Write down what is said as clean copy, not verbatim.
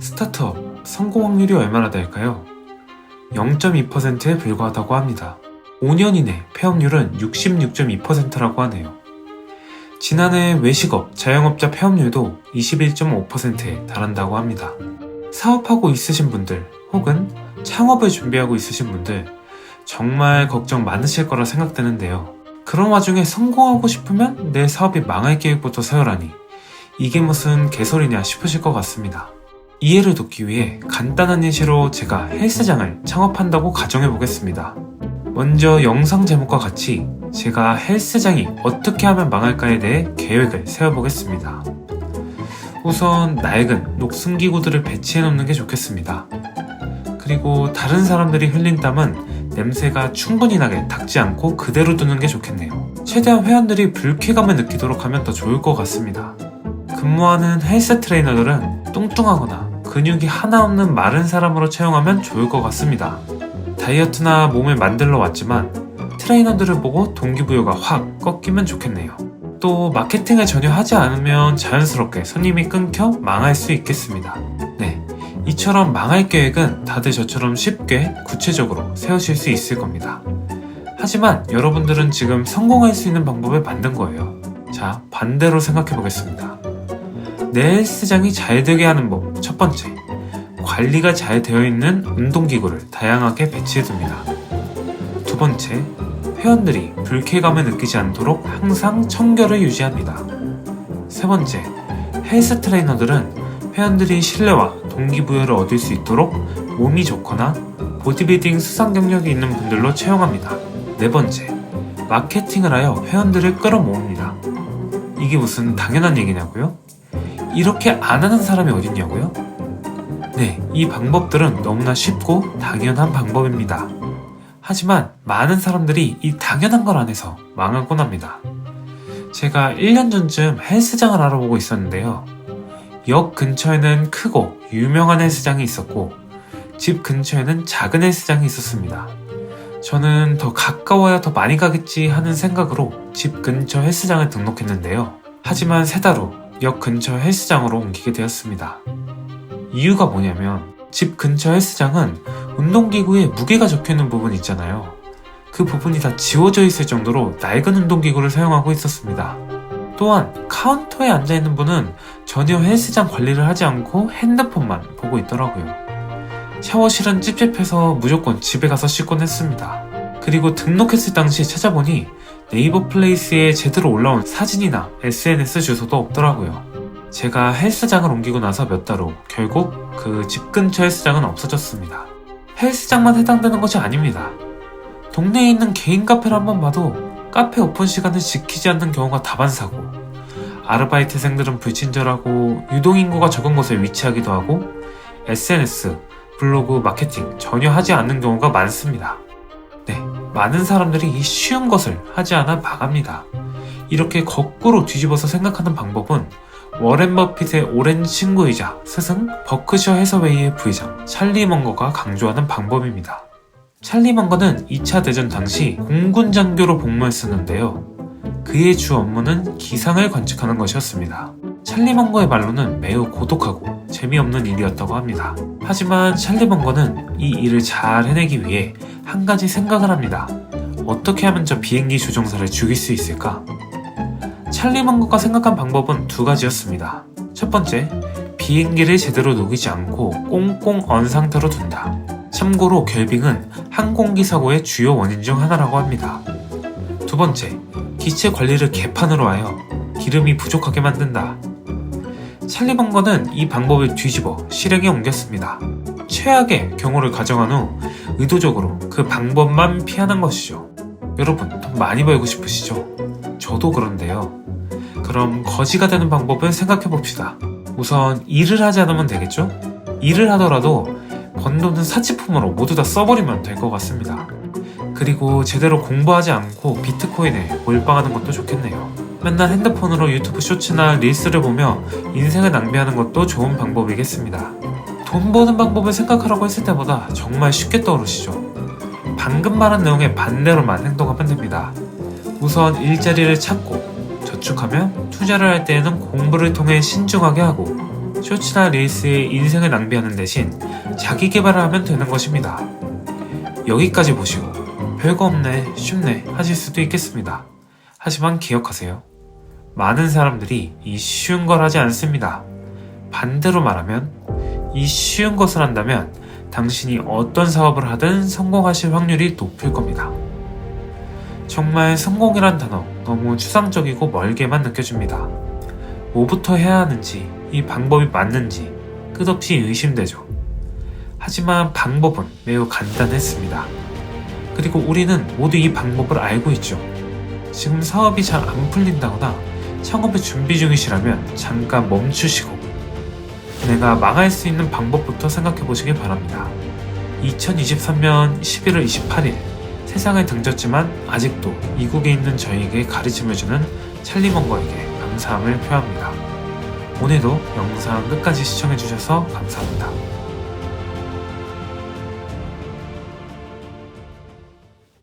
스타트업 성공 확률이 얼마나 될까요? 0.2%에 불과하다고 합니다. 5년 이내 폐업률은 66.2%라고 하네요. 지난해 외식업, 자영업자 폐업률도 21.5%에 달한다고 합니다. 사업하고 있으신 분들 혹은 창업을 준비하고 있으신 분들 정말 걱정 많으실 거라 생각되는데요. 그런 와중에 성공하고 싶으면 내 사업이 망할 계획부터 세우라니 이게 무슨 개소리냐 싶으실 것 같습니다. 이해를 돕기 위해 간단한 예시로 제가 헬스장을 창업한다고 가정해 보겠습니다. 먼저 영상 제목과 같이 제가 헬스장이 어떻게 하면 망할까에 대해 계획을 세워보겠습니다. 우선 낡은 녹슨기구들을 배치해 놓는 게 좋겠습니다. 그리고 다른 사람들이 흘린 땀은 냄새가 충분히 나게 닦지 않고 그대로 두는 게 좋겠네요. 최대한 회원들이 불쾌감을 느끼도록 하면 더 좋을 것 같습니다. 근무하는 헬스 트레이너들은 뚱뚱하거나 근육이 하나 없는 마른 사람으로 채용하면 좋을 것 같습니다. 다이어트나 몸을 만들러 왔지만 트레이너들을 보고 동기부여가 확 꺾이면 좋겠네요. 또 마케팅을 전혀 하지 않으면 자연스럽게 손님이 끊겨 망할 수 있겠습니다. 네, 이처럼 망할 계획은 다들 저처럼 쉽게 구체적으로 세우실 수 있을 겁니다. 하지만 여러분들은 지금 성공할 수 있는 방법을 만든 거예요. 자, 반대로 생각해 보겠습니다. 내 헬스장이 잘 되게 하는 법 첫 번째, 관리가 잘 되어 있는 운동기구를 다양하게 배치해둡니다. 두 번째, 회원들이 불쾌감을 느끼지 않도록 항상 청결을 유지합니다. 세 번째, 헬스 트레이너들은 회원들이 신뢰와 동기부여를 얻을 수 있도록 몸이 좋거나 보디빌딩 수상 경력이 있는 분들로 채용합니다. 네 번째, 마케팅을 하여 회원들을 끌어모읍니다. 이게 무슨 당연한 얘기냐고요? 이렇게 안 하는 사람이 어딨냐고요? 네, 이 방법들은 너무나 쉽고 당연한 방법입니다. 하지만 많은 사람들이 이 당연한 걸 안 해서 망하곤 합니다. 제가 1년 전쯤 헬스장을 알아보고 있었는데요. 역 근처에는 크고 유명한 헬스장이 있었고 집 근처에는 작은 헬스장이 있었습니다. 저는 더 가까워야 더 많이 가겠지 하는 생각으로 집 근처 헬스장을 등록했는데요. 하지만 3달 후 역 근처 헬스장으로 옮기게 되었습니다. 이유가 뭐냐면 집 근처 헬스장은 운동기구에 무게가 적혀있는 부분 있잖아요. 그 부분이 다 지워져 있을 정도로 낡은 운동기구를 사용하고 있었습니다. 또한 카운터에 앉아있는 분은 전혀 헬스장 관리를 하지 않고 핸드폰만 보고 있더라고요. 샤워실은 찝찝해서 무조건 집에 가서 씻곤 했습니다. 그리고 등록했을 당시 찾아보니 네이버 플레이스에 제대로 올라온 사진이나 SNS 주소도 없더라고요. 제가 헬스장을 옮기고 나서 몇 달 후 결국 그 집 근처 헬스장은 없어졌습니다. 헬스장만 해당되는 것이 아닙니다. 동네에 있는 개인 카페를 한번 봐도 카페 오픈 시간을 지키지 않는 경우가 다반사고 아르바이트생들은 불친절하고 유동인구가 적은 곳에 위치하기도 하고 SNS, 블로그, 마케팅 전혀 하지 않는 경우가 많습니다. 네, 많은 사람들이 이 쉬운 것을 하지 않아 망합니다. 이렇게 거꾸로 뒤집어서 생각하는 방법은 워렌 버핏의 오랜 친구이자 스승 버크셔 해서웨이의 부회장 찰리 먼거가 강조하는 방법입니다. 찰리 먼거는 2차 대전 당시 공군 장교로 복무했었는데요. 그의 주 업무는 기상을 관측하는 것이었습니다. 찰리 먼거의 말로는 매우 고독하고 재미없는 일이었다고 합니다. 하지만 찰리 먼거는 이 일을 잘 해내기 위해 한 가지 생각을 합니다. 어떻게 하면 저 비행기 조종사를 죽일 수 있을까? 찰리 먼거가 생각한 방법은 2가지였습니다. 첫 번째, 비행기를 제대로 녹이지 않고 꽁꽁 언 상태로 둔다. 참고로 결빙은 항공기 사고의 주요 원인 중 하나라고 합니다. 두 번째, 기체 관리를 개판으로 하여 기름이 부족하게 만든다. 찰리 먼거는 이 방법을 뒤집어 실행에 옮겼습니다. 최악의 경우를 가정한 후 의도적으로 그 방법만 피하는 것이죠. 여러분, 돈 많이 벌고 싶으시죠? 저도 그런데요. 그럼 거지가 되는 방법을 생각해봅시다. 우선 일을 하지 않으면 되겠죠? 일을 하더라도 번 돈은 사치품으로 모두 다 써버리면 될 것 같습니다. 그리고 제대로 공부하지 않고 비트코인에 몰빵하는 것도 좋겠네요. 맨날 핸드폰으로 유튜브 쇼츠나 릴스를 보며 인생을 낭비하는 것도 좋은 방법이겠습니다. 돈 버는 방법을 생각하라고 했을 때보다 정말 쉽게 떠오르시죠? 방금 말한 내용의 반대로만 행동하면 됩니다. 우선 일자리를 찾고 저축하며 투자를 할 때에는 공부를 통해 신중하게 하고 쇼츠나 릴스에 인생을 낭비하는 대신 자기 개발을 하면 되는 것입니다. 여기까지 보시고 별거 없네, 쉽네 하실 수도 있겠습니다. 하지만 기억하세요. 많은 사람들이 이 쉬운 걸 하지 않습니다. 반대로 말하면 이 쉬운 것을 한다면 당신이 어떤 사업을 하든 성공하실 확률이 높을 겁니다. 정말 성공이란 단어 너무 추상적이고 멀게만 느껴집니다. 뭐부터 해야 하는지, 이 방법이 맞는지 끝없이 의심되죠. 하지만 방법은 매우 간단했습니다. 그리고 우리는 모두 이 방법을 알고 있죠. 지금 사업이 잘 안 풀린다거나 창업을 준비 중이시라면 잠깐 멈추시고 내가 망할 수 있는 방법부터 생각해 보시길 바랍니다. 2023년 11월 28일 세상을 등졌지만 아직도 이국에 있는 저희에게 가르침을 주는 찰리먼거에게 감사함을 표합니다. 오늘도 영상 끝까지 시청해 주셔서 감사합니다.